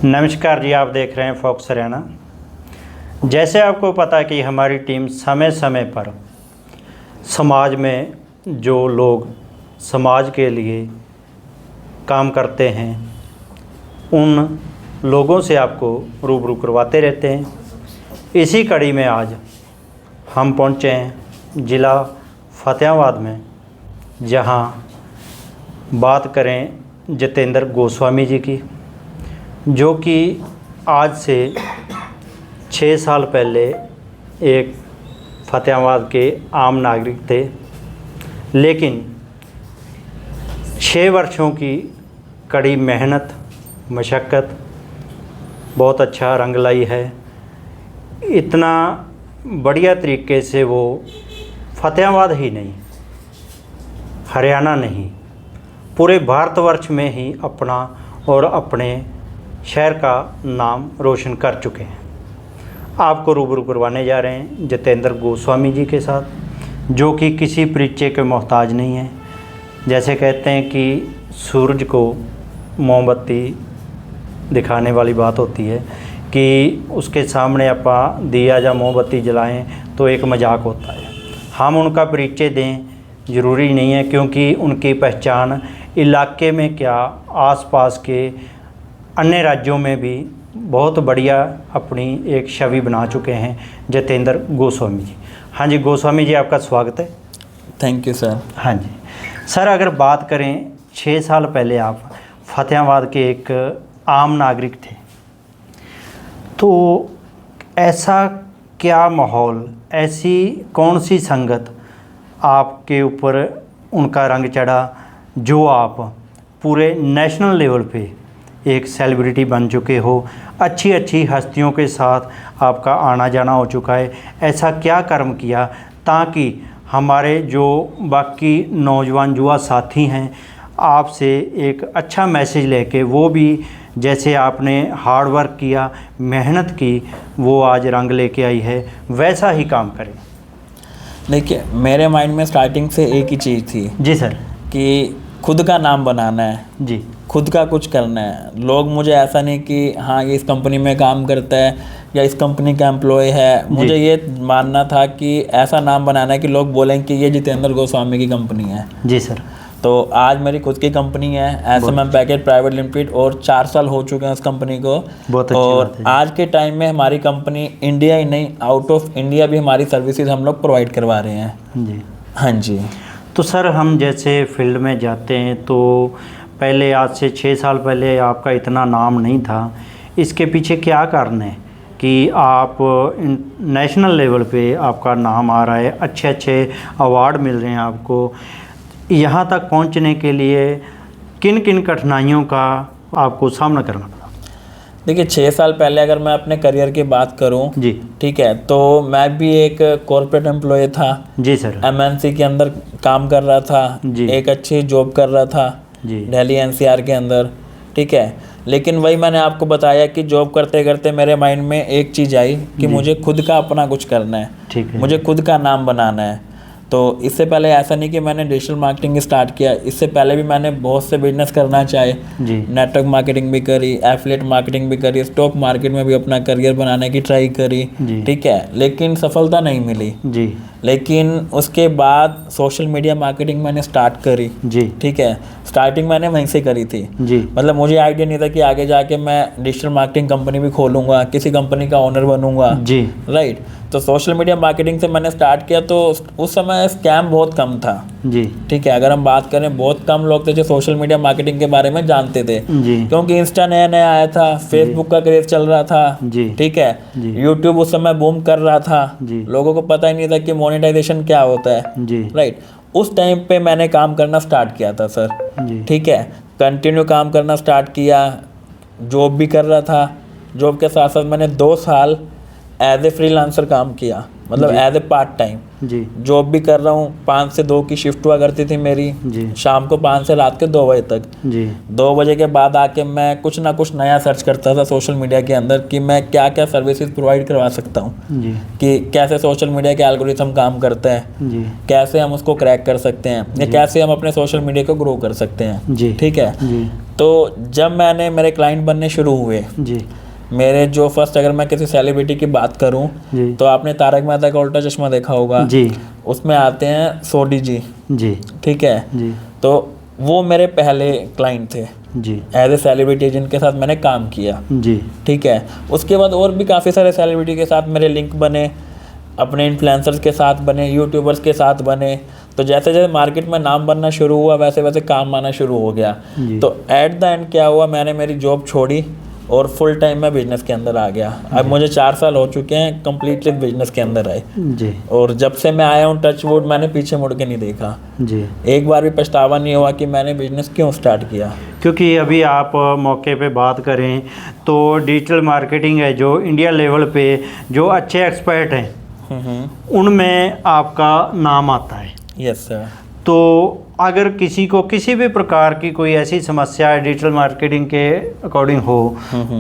नमस्कार जी, आप देख रहे हैं फोक्स हरियाणा। जैसे आपको पता है कि हमारी टीम समय समय पर समाज में जो लोग समाज के लिए काम करते हैं उन लोगों से आपको रूबरू करवाते रहते हैं। इसी कड़ी में आज हम पहुंचे हैं ज़िला फतेहाबाद में, जहां बात करें जितेंद्र गोस्वामी जी की, जो कि आज से 6 साल पहले एक फतेहाबाद के आम नागरिक थे, लेकिन 6 वर्षों की कड़ी मेहनत मशक्क़त बहुत अच्छा रंग लाई है। इतना बढ़िया तरीके से वो फतेहाबाद ही नहीं, हरियाणा नहीं, पूरे भारतवर्ष में ही अपना और अपने शहर का नाम रोशन कर चुके हैं। आपको रूबरू करवाने जा रहे हैं जितेंद्र गोस्वामी जी के साथ, जो कि किसी परिचय के मोहताज नहीं है। जैसे कहते हैं कि सूरज को मोमबत्ती दिखाने वाली बात होती है कि उसके सामने आप दिया या मोमबत्ती जलाएं तो एक मजाक होता है। हम उनका परिचय दें ज़रूरी नहीं है, क्योंकि उनकी पहचान इलाके में क्या आसपास के अन्य राज्यों में भी बहुत बढ़िया अपनी एक छवि बना चुके हैं जितेंद्र गोस्वामी जी। हाँ जी गोस्वामी जी, आपका स्वागत है। Thank you sir. हाँ जी सर, अगर बात करें 6 साल पहले आप फतेहाबाद के एक आम नागरिक थे, तो ऐसा क्या माहौल, ऐसी कौन सी संगत आपके ऊपर उनका रंग चढ़ा जो आप पूरे नेशनल लेवल पे एक सेलिब्रिटी बन चुके हो, अच्छी अच्छी हस्तियों के साथ आपका आना जाना हो चुका है। ऐसा क्या कर्म किया ताकि हमारे जो बाकी नौजवान युवा साथी हैं आपसे एक अच्छा मैसेज लेके वो भी जैसे आपने हार्ड वर्क किया, मेहनत की, वो आज रंग लेके आई है, वैसा ही काम करें। देखिए, मेरे माइंड में स्टार्टिंग से एक ही चीज़ थी जी सर, कि खुद का नाम बनाना है जी, खुद का कुछ करना है। लोग मुझे ऐसा नहीं कि हाँ ये इस कंपनी में काम करता है या इस कंपनी का एम्प्लॉय है, मुझे ये मानना था कि ऐसा नाम बनाना है कि लोग बोलें कि ये जितेंद्र गोस्वामी की कंपनी है। जी सर। तो आज मेरी खुद की कंपनी है एसएमएम पैकेज प्राइवेट लिमिटेड, और 4 साल हो चुके हैं उस कंपनी को। बहुत अच्छी और बात है। आज के टाइम में हमारी कंपनी इंडिया ही नहीं, आउट ऑफ इंडिया भी हमारी सर्विसेज हम लोग प्रोवाइड करवा रहे हैं। जी हाँ जी। तो सर, हम जैसे फील्ड में जाते हैं तो पहले आज से 6 साल पहले आपका इतना नाम नहीं था। इसके पीछे क्या कारण है कि आप नेशनल लेवल पे आपका नाम आ रहा है, अच्छे अच्छे अवार्ड मिल रहे हैं आपको? यहाँ तक पहुँचने के लिए किन किन कठिनाइयों का आपको सामना करना पड़ा? देखिए, 6 साल पहले अगर मैं अपने करियर की बात करूं, जी ठीक है, तो मैं भी एक कॉर्पोरेट एम्प्लॉय था। जी सर। एमएनसी के अंदर काम कर रहा था जी। एक अच्छी जॉब कर रहा था जी। दिल्ली एनसीआर के अंदर, ठीक है। लेकिन वही मैंने आपको बताया कि जॉब करते करते मेरे माइंड में एक चीज़ आई कि मुझे खुद का अपना कुछ करना है, ठीक है। मुझे खुद का नाम बनाना है। तो इससे पहले ऐसा नहीं कि मैंने डिजिटल मार्केटिंग स्टार्ट किया, इससे पहले भी मैंने बहुत से बिजनेस करना चाहे। जी। नेटवर्क मार्केटिंग भी करी, एफिलिएट मार्केटिंग भी करी, स्टॉक मार्केट में भी अपना करियर बनाने की ट्राई करी, ठीक है, लेकिन सफलता नहीं मिली। जी। लेकिन उसके बाद सोशल मीडिया मार्केटिंग मैंने स्टार्ट करी। जी। ठीक है, स्टार्टिंग मैंने वहीं से करी थी। जी। मतलब मुझे आइडिया नहीं था कि आगे जाके मैं डिजिटल मार्केटिंग कंपनी भी खोलूँगा, किसी कंपनी का ओनर बनूंगा। जी। राइट। तो सोशल मीडिया मार्केटिंग से मैंने स्टार्ट किया, तो उस समय स्कैम बहुत कम था। जी। ठीक है, अगर हम बात करें, बहुत कम लोग थे जो सोशल मीडिया मार्केटिंग के बारे में जानते थे। जी। क्योंकि इंस्टा नया नया आया था, फेसबुक का क्रेज चल रहा था। जी। ठीक है, यूट्यूब उस समय बूम कर रहा था। जी। लोगों को पता ही नहीं था कि मोनेटाइजेशन क्या होता है। जी। राइट। उस टाइम पे मैंने काम करना स्टार्ट किया था सर। जी। ठीक है, कंटिन्यू काम करना स्टार्ट किया, जॉब भी कर रहा था। जॉब के साथ साथ मैंने 2 साल एज ए फ्रीलांसर काम किया। मतलब एज ए पार्ट टाइम जी जॉब भी कर रहा हूँ। 5 से 2 की शिफ्ट हुआ करती थी मेरी, जी शाम को 5 से रात के 2 बजे तक। जी 2 बजे के बाद आके मैं कुछ ना कुछ नया सर्च करता था सोशल मीडिया के अंदर कि मैं क्या क्या सर्विसेज प्रोवाइड करवा सकता हूँ, जी कि कैसे सोशल मीडिया के एल्गोरिथम काम करते हैं, जी कैसे हम उसको क्रैक कर सकते हैं, या कैसे हम अपने सोशल मीडिया को ग्रो कर सकते हैं। जी ठीक है। जी तो जब मैंने मेरे क्लाइंट बनने शुरू हुए, जी मेरे जो फर्स्ट, अगर मैं किसी सेलिब्रिटी की बात करूं जी तो आपने तारक मेहता का उल्टा चश्मा देखा होगा, जी उसमें आते हैं सोडी जी। जी ठीक है। जी तो वो मेरे पहले क्लाइंट थे जी एज ए सेलिब्रिटी जिनके साथ मैंने काम किया। जी ठीक है। उसके बाद और भी काफ़ी सारे सेलिब्रिटी के साथ मेरे लिंक बने, अपने इन्फ्लुएंसर्स के साथ बने, यूट्यूबर्स के साथ बने। तो जैसे जैसे मार्केट में नाम बनना शुरू हुआ वैसे वैसे काम आना शुरू हो गया। जी। तो एट द एंड क्या हुआ, मैंने मेरी जॉब छोड़ी और फुल टाइम मैं बिजनेस के अंदर आ गया। अब मुझे 4 साल हो चुके हैं कंप्लीटली बिजनेस के अंदर आए, जी और जब से मैं आया हूँ टच वुड मैंने पीछे मुड़ के नहीं देखा। जी एक बार भी पछतावा नहीं हुआ कि मैंने बिजनेस क्यों स्टार्ट किया। क्योंकि अभी आप मौके पे बात करें तो डिजिटल मार्केटिंग है जो इंडिया लेवल पे जो अच्छे एक्सपर्ट हैं उनमें आपका नाम आता है। Yes sir. तो अगर किसी को किसी भी प्रकार की कोई ऐसी समस्या है डिजिटल मार्केटिंग के अकॉर्डिंग हो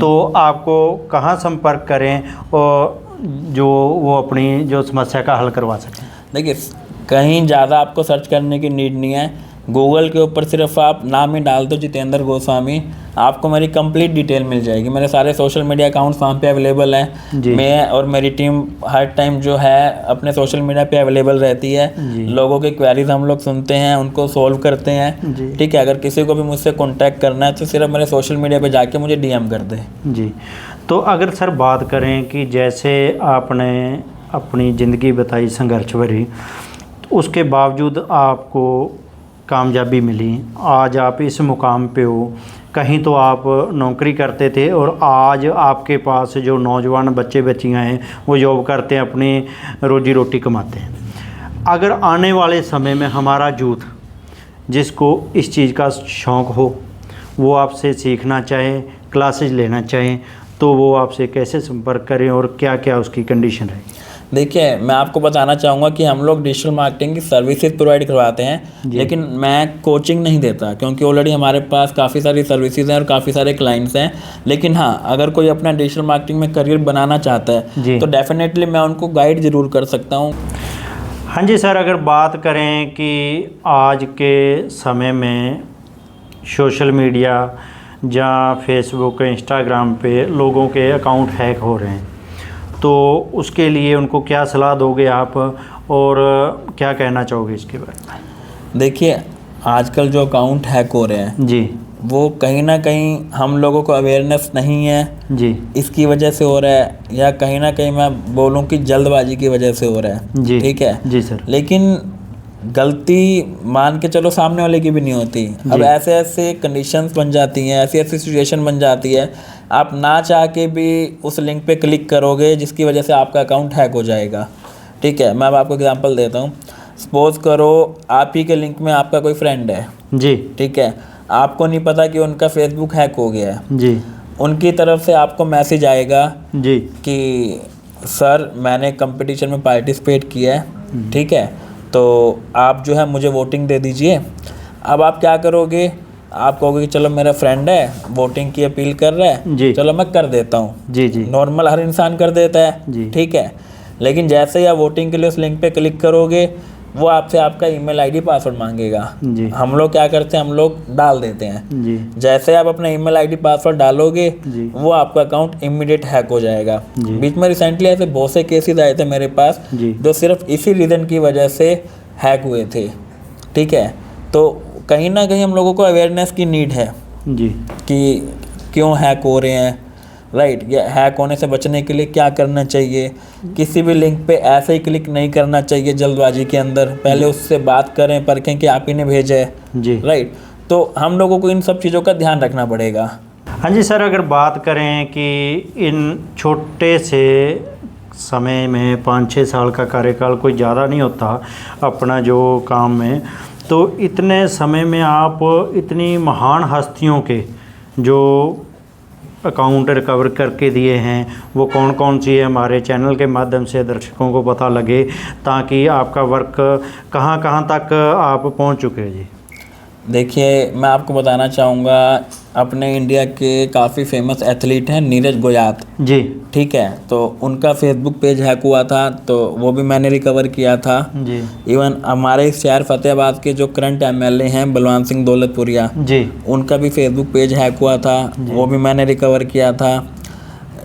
तो आपको कहाँ संपर्क करें और जो वो अपनी जो समस्या का हल करवा सकें? देखिए, कहीं ज़्यादा आपको सर्च करने की नीड नहीं है। गूगल के ऊपर सिर्फ आप नाम ही डाल दो जितेंद्र गोस्वामी, आपको मेरी कंप्लीट डिटेल मिल जाएगी। मेरे सारे सोशल मीडिया अकाउंट्स वहाँ पे अवेलेबल हैं। जी। मैं और मेरी टीम हर टाइम जो है अपने सोशल मीडिया पे अवेलेबल रहती है। जी। लोगों के क्वेरीज हम लोग सुनते हैं, उनको सॉल्व करते हैं। जी। ठीक है। अगर किसी को भी मुझसे कॉन्टैक्ट करना है तो सिर्फ मेरे सोशल मीडिया पर जाके मुझे DM कर दे। जी। तो अगर सर बात करें कि जैसे आपने अपनी ज़िंदगी बताई संघर्ष भरी, तो उसके बावजूद आपको कामयाबी मिली, आज आप इस मुकाम पे हो। कहीं तो आप नौकरी करते थे और आज आपके पास जो नौजवान बच्चे बच्चियां हैं वो जॉब करते हैं, अपनी रोजी रोटी कमाते हैं। अगर आने वाले समय में हमारा यूथ जिसको इस चीज़ का शौक़ हो, वो आपसे सीखना चाहे, क्लासेज लेना चाहें, तो वो आपसे कैसे संपर्क करें और क्या क्या उसकी कंडीशन है? देखिए, मैं आपको बताना चाहूँगा कि हम लोग डिजिटल मार्केटिंग की सर्विसेज प्रोवाइड करवाते हैं, लेकिन मैं कोचिंग नहीं देता क्योंकि ऑलरेडी हमारे पास काफ़ी सारी सर्विसेज हैं और काफ़ी सारे क्लाइंट्स हैं। लेकिन हाँ, अगर कोई अपना डिजिटल मार्केटिंग में करियर बनाना चाहता है तो डेफिनेटली मैं उनको गाइड ज़रूर कर सकता हूँ। हाँ जी सर, अगर बात करें कि आज के समय में सोशल मीडिया या फेसबुक, इंस्टाग्राम पे लोगों के अकाउंट हैक हो रहे हैं, तो उसके लिए उनको क्या सलाह दोगे आप और क्या कहना चाहोगे इसके बारे में? देखिए, आजकल जो अकाउंट हैक हो रहे हैं जी, वो कहीं ना कहीं हम लोगों को अवेयरनेस नहीं है जी, इसकी वजह से हो रहा है, या कहीं ना कहीं मैं बोलूँ कि जल्दबाजी की वजह से हो रहा है। जी, ठीक है जी सर। लेकिन गलती मान के चलो सामने वाले की भी नहीं होती। अब ऐसे ऐसे कंडीशंस बन जाती हैं, ऐसी ऐसी सिचुएशन बन जाती है, आप ना चाह के भी उस लिंक पे क्लिक करोगे जिसकी वजह से आपका अकाउंट हैक हो जाएगा। ठीक है। मैं अब आपको एग्जांपल देता हूँ। सपोज करो आप ही के लिंक में आपका कोई फ्रेंड है। जी, ठीक है। आपको नहीं पता कि उनका फेसबुक हैक हो गया है। जी, उनकी तरफ से आपको मैसेज आएगा जी, कि सर मैंने कंपटीशन में पार्टिसिपेट किया है, ठीक है, तो आप जो है मुझे वोटिंग दे दीजिए। अब आप क्या करोगे, आप कहोगे कि चलो मेरा फ्रेंड है वोटिंग की अपील कर रहा है, जी, चलो मैं कर देता हूँ। जी, जी, नॉर्मल हर इंसान कर देता है। जी। ठीक है। लेकिन जैसे ही आप वोटिंग के लिए उस लिंक पे क्लिक करोगे वो आपसे आपका ईमेल आईडी पासवर्ड मांगेगा। जी, हम लोग क्या करते हैं, हम लोग डाल देते हैं। जी, जैसे आप अपना ईमेल आईडी पासवर्ड डालोगे जी, वो आपका अकाउंट इमीडिएट हैक हो जाएगा। जी। बीच में रिसेंटली ऐसे बहुत से केसेस आए थे मेरे पास जी, जो सिर्फ इसी रीज़न की वजह से हैक हुए थे। ठीक है। तो कहीं ना कहीं हम लोगों को अवेयरनेस की नीड है जी, कि क्यों हैक हो रहे हैं, राइट, या हैक होने से बचने के लिए क्या करना चाहिए। किसी भी लिंक पे ऐसे ही क्लिक नहीं करना चाहिए जल्दबाजी के अंदर, पहले उससे बात करें, परखें कि आप ही ने भेजा है। जी। राइट। तो हम लोगों को इन सब चीज़ों का ध्यान रखना पड़ेगा। हाँ जी सर, अगर बात करें कि इन छोटे से समय में 5-6 साल का कार्यकाल कोई ज़्यादा नहीं होता अपना जो काम में, तो इतने समय में आप इतनी महान हस्तियों के जो अकाउंट रिकवर करके दिए हैं वो कौन कौन सी है, हमारे चैनल के माध्यम से दर्शकों को पता लगे, ताकि आपका वर्क कहाँ कहाँ तक आप पहुंच चुके हैं जी। देखिए, मैं आपको बताना चाहूँगा, अपने इंडिया के काफ़ी फेमस एथलीट हैं नीरज गोयात जी। ठीक है, तो उनका फेसबुक पेज हैक हुआ था, तो वो भी मैंने रिकवर किया था जी। इवन हमारे इस शहर फतेहाबाद के जो करंट एमएलए हैं बलवान सिंह दौलतपुरिया जी। उनका भी फेसबुक पेज हैक हुआ था, वो भी मैंने रिकवर किया था।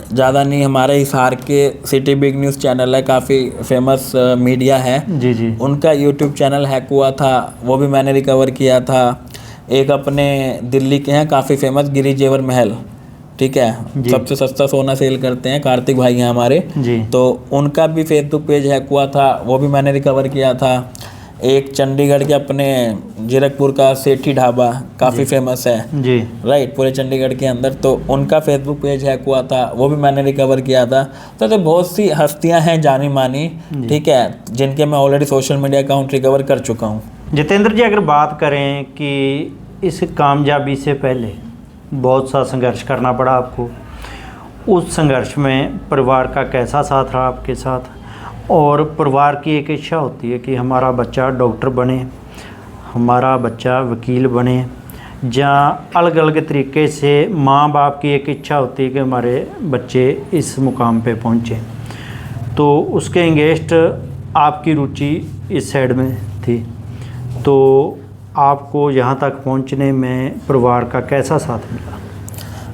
ज़्यादा नहीं, हमारे हिसार के सिटी बिग न्यूज़ चैनल है, काफ़ी फेमस मीडिया है जी। जी। उनका यूट्यूब चैनल हैक हुआ था, वो भी मैंने रिकवर किया था। एक अपने दिल्ली के हैं काफ़ी फेमस गिरी जेवर महल, ठीक है, सबसे सस्ता सोना सेल करते हैं, कार्तिक भाई हैं हमारे जी। तो उनका भी फेसबुक पेज हैक हुआ था, वो भी मैंने रिकवर किया था। एक चंडीगढ़ के अपने जीरकपुर का सेठी ढाबा काफ़ी फेमस है जी। राइट, पूरे चंडीगढ़ के अंदर, तो उनका फेसबुक पेज हैक हुआ था, वो भी मैंने रिकवर किया था। तो बहुत सी हस्तियां हैं जानी मानी, ठीक है, जिनके मैं already social media account recover कर चुका हूँ। जितेंद्र जी, अगर बात करें कि इस कामयाबी से पहले बहुत सा संघर्ष करना पड़ा आपको, उस संघर्ष में परिवार का कैसा साथ रहा आपके साथ, और परिवार की एक इच्छा होती है कि हमारा बच्चा डॉक्टर बने, हमारा बच्चा वकील बने, जहाँ अलग अलग तरीके से माँ बाप की एक इच्छा होती है कि हमारे बच्चे इस मुकाम पे पहुँचे, तो उसके एंगेस्ट आपकी रुचि इस साइड में थी, तो आपको यहाँ तक पहुँचने में परिवार का कैसा साथ मिला?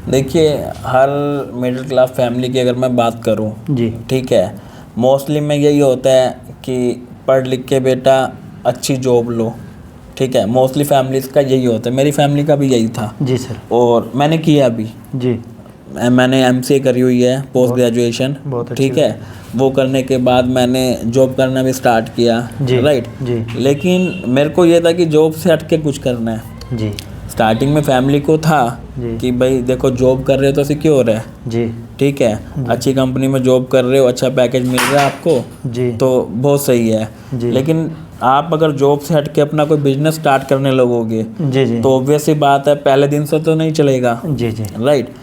देखिए, हर मिडिल क्लास फैमिली की अगर मैं बात करूं जी। ठीक है, मोस्टली में यही होता है कि पढ़ लिख के बेटा अच्छी जॉब लो, ठीक है, मोस्टली फैमिलीज़ का यही होता है, मेरी फैमिली का भी यही था जी सर। और मैंने किया भी जी। मैंने एमसीए करी हुई है, पोस्ट ग्रेजुएशन, ठीक है, वो करने के बाद मैंने जॉब करना भी स्टार्ट किया राइट जी। लेकिन मेरे को ये था कि जॉब से हट के कुछ करना है जी। स्टार्टिंग में फैमिली को था कि भाई देखो जॉब कर रहे हो तो सिक्योर है जी। ठीक है, अच्छी कंपनी में जॉब कर रहे हो, अच्छा पैकेज मिल रहा है आपको जी, तो बहुत सही है जी। लेकिन आप अगर जॉब से हट के अपना कोई बिजनेस स्टार्ट करने लगोगे जी। जी। तो ऑब्वियस सी बात है पहले दिन से तो नहीं चलेगा। जी। जी। राइट,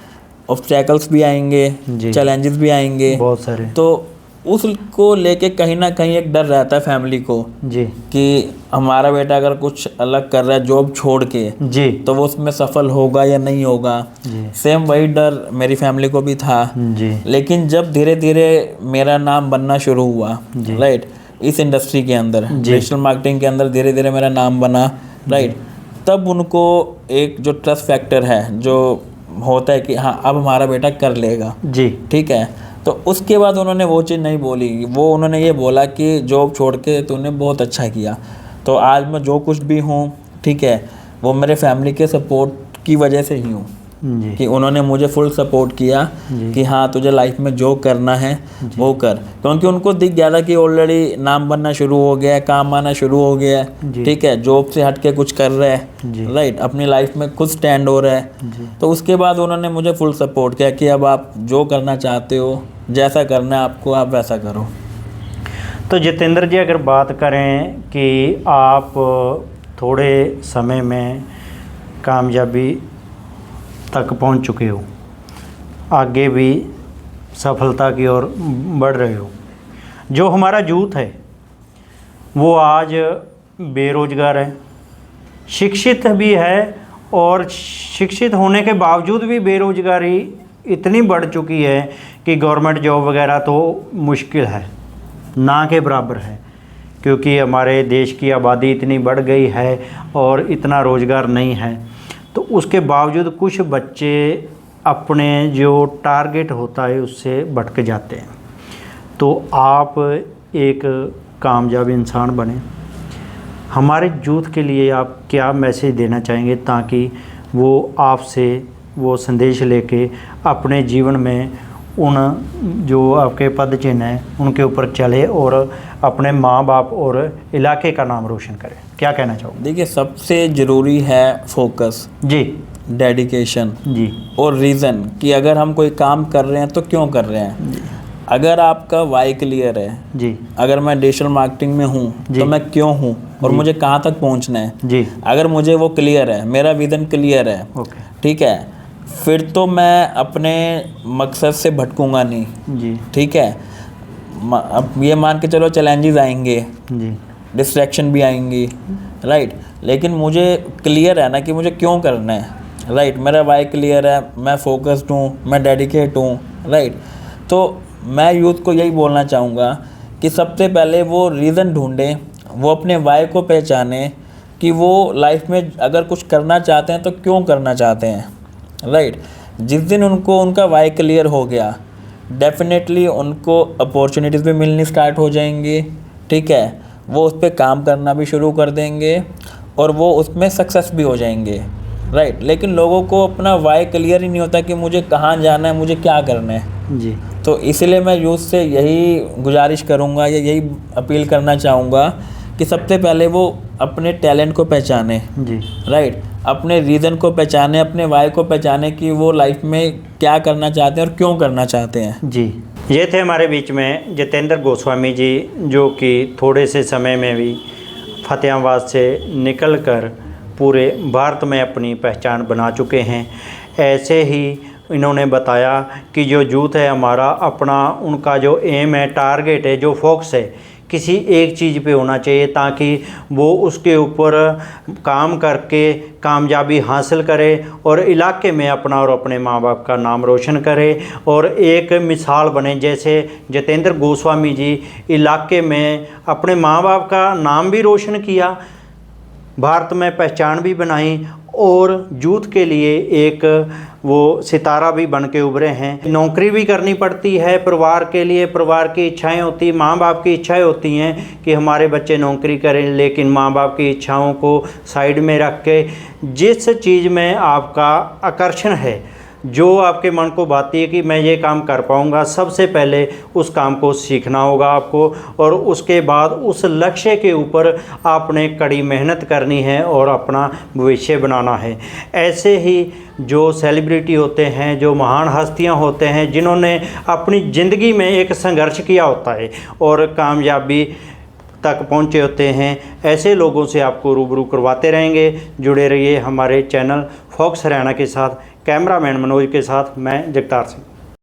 ऑब्स्टैकल्स भी आएंगे, चैलेंजेस भी आएंगे बहुत सारे, तो उसको लेके कहीं ना कहीं एक डर रहता है फैमिली को जी कि हमारा बेटा अगर कुछ अलग कर रहा है जॉब छोड़ के जी, तो वो उसमें सफल होगा या नहीं होगा। जी। सेम वही डर मेरी फैमिली को भी था जी। लेकिन जब धीरे धीरे मेरा नाम बनना शुरू हुआ राइट इस इंडस्ट्री के अंदर, डिजिटल मार्केटिंग के अंदर धीरे धीरे मेरा नाम बना राइट, तब उनको एक जो ट्रस्ट फैक्टर है जो होता है कि हाँ अब हमारा बेटा कर लेगा जी, ठीक है, तो उसके बाद उन्होंने वो चीज़ नहीं बोली, वो उन्होंने ये बोला कि जॉब छोड़ के तूने बहुत अच्छा किया। तो आज मैं जो कुछ भी हूँ ठीक है वो मेरे फैमिली के सपोर्ट की वजह से ही हूँ जी, कि उन्होंने मुझे फुल सपोर्ट किया कि हाँ तुझे लाइफ में जो करना है वो कर, क्योंकि उनको दिख गया था कि ऑलरेडी नाम बनना शुरू हो गया है, काम आना शुरू हो गया है ठीक है, जॉब से हट के कुछ कर रहा है राइट, अपनी लाइफ में खुद स्टैंड हो रहा है। तो उसके बाद उन्होंने मुझे फुल सपोर्ट किया कि अब आप जो करना चाहते हो, जैसा करना है आपको, आप वैसा करो। तो जितेंद्र जी अगर बात करें कि आप थोड़े समय में कामयाबी तक पहुंच चुके हो, आगे भी सफलता की ओर बढ़ रहे हो, जो हमारा यूथ है वो आज बेरोजगार है, शिक्षित भी है और शिक्षित होने के बावजूद भी बेरोजगारी इतनी बढ़ चुकी है कि गवर्नमेंट जॉब वगैरह तो मुश्किल है, ना के बराबर है, क्योंकि हमारे देश की आबादी इतनी बढ़ गई है और इतना रोज़गार नहीं है। तो उसके बावजूद कुछ बच्चे अपने जो टारगेट होता है उससे भटक जाते हैं। तो आप एक कामयाब इंसान बने, हमारे यूथ के लिए आप क्या मैसेज देना चाहेंगे ताकि वो आपसे वो संदेश लेके अपने जीवन में उन जो आपके पद चिन्ह हैं उनके ऊपर चले और अपने माँ बाप और इलाके का नाम रोशन करें? क्या कहना चाहोगे? देखिए, सबसे ज़रूरी है फोकस जी, डेडिकेशन जी और रीज़न कि अगर हम कोई काम कर रहे हैं तो क्यों कर रहे हैं। अगर आपका वाई क्लियर है जी, अगर मैं डिजिटल मार्केटिंग में हूँ तो मैं क्यों हूँ और मुझे कहाँ तक पहुँचना है, जी, अगर मुझे वो क्लियर है, मेरा विजन क्लियर है ओके, ठीक है, फिर तो मैं अपने मकसद से भटकूंगा नहीं। जी ठीक है, अब ये मान के चलो चैलेंजेस आएंगे, जी डिस्ट्रैक्शन भी आएंगी, राइट, लेकिन मुझे क्लियर है ना कि मुझे क्यों करना है, राइट, मेरा वाई क्लियर है, मैं फोकस्ड हूँ, मैं डेडिकेट हूँ, राइट। तो मैं यूथ को यही बोलना चाहूँगा कि सबसे पहले वो रीज़न ढूंढें, वो अपने वाई को पहचानें कि वो लाइफ में अगर कुछ करना चाहते हैं तो क्यों करना चाहते हैं, राइट। जिस दिन उनको उनका वाई क्लियर हो गया, डेफिनेटली उनको अपॉर्चुनिटीज़ भी मिलनी स्टार्ट हो जाएंगी। ठीक है, वो उस पर काम करना भी शुरू कर देंगे और वो उसमें सक्सेस भी हो जाएंगे, राइट। लेकिन लोगों को अपना वाई क्लियर ही नहीं होता कि मुझे कहाँ जाना है, मुझे क्या करना है। जी तो इसलिए मैं यूथ से यही गुजारिश करूँगा या यही अपील करना चाहूँगा कि सबसे पहले वो अपने टैलेंट को पहचाने, जी राइट, अपने रीज़न को पहचाने, अपने वाई को पहचाने कि वो लाइफ में क्या करना चाहते हैं और क्यों करना चाहते हैं। जी। ये थे हमारे बीच में जितेंद्र गोस्वामी जी, जो कि थोड़े से समय में भी फतेहाबाद से निकलकर पूरे भारत में अपनी पहचान बना चुके हैं। ऐसे ही इन्होंने बताया कि जो यूथ है हमारा, अपना उनका जो एम है, टारगेट है, जो फोकस है, किसी एक चीज़ पे होना चाहिए ताकि वो उसके ऊपर काम करके कामयाबी हासिल करे और इलाके में अपना और अपने माँ बाप का नाम रोशन करे और एक मिसाल बने। जैसे जितेंद्र गोस्वामी जी इलाके में अपने माँ बाप का नाम भी रोशन किया, भारत में पहचान भी बनाई और यूथ के लिए एक वो सितारा भी बन के उभरे हैं। नौकरी भी करनी पड़ती है परिवार के लिए, परिवार की इच्छाएं होती, माँ बाप की इच्छाएं होती हैं कि हमारे बच्चे नौकरी करें, लेकिन माँ बाप की इच्छाओं को साइड में रख के जिस चीज़ में आपका आकर्षण है, जो आपके मन को भाती है कि मैं ये काम कर पाऊँगा, सबसे पहले उस काम को सीखना होगा आपको और उसके बाद उस लक्ष्य के ऊपर आपने कड़ी मेहनत करनी है और अपना भविष्य बनाना है। ऐसे ही जो सेलिब्रिटी होते हैं, जो महान हस्तियां होते हैं, जिन्होंने अपनी ज़िंदगी में एक संघर्ष किया होता है और कामयाबी तक पहुंचे होते हैं, ऐसे लोगों से आपको रूबरू करवाते रहेंगे। जुड़े रहिए हमारे चैनल फॉक्स हरियाणा के साथ। कैमरामैन मनोज के साथ मैं जगतार सिंह।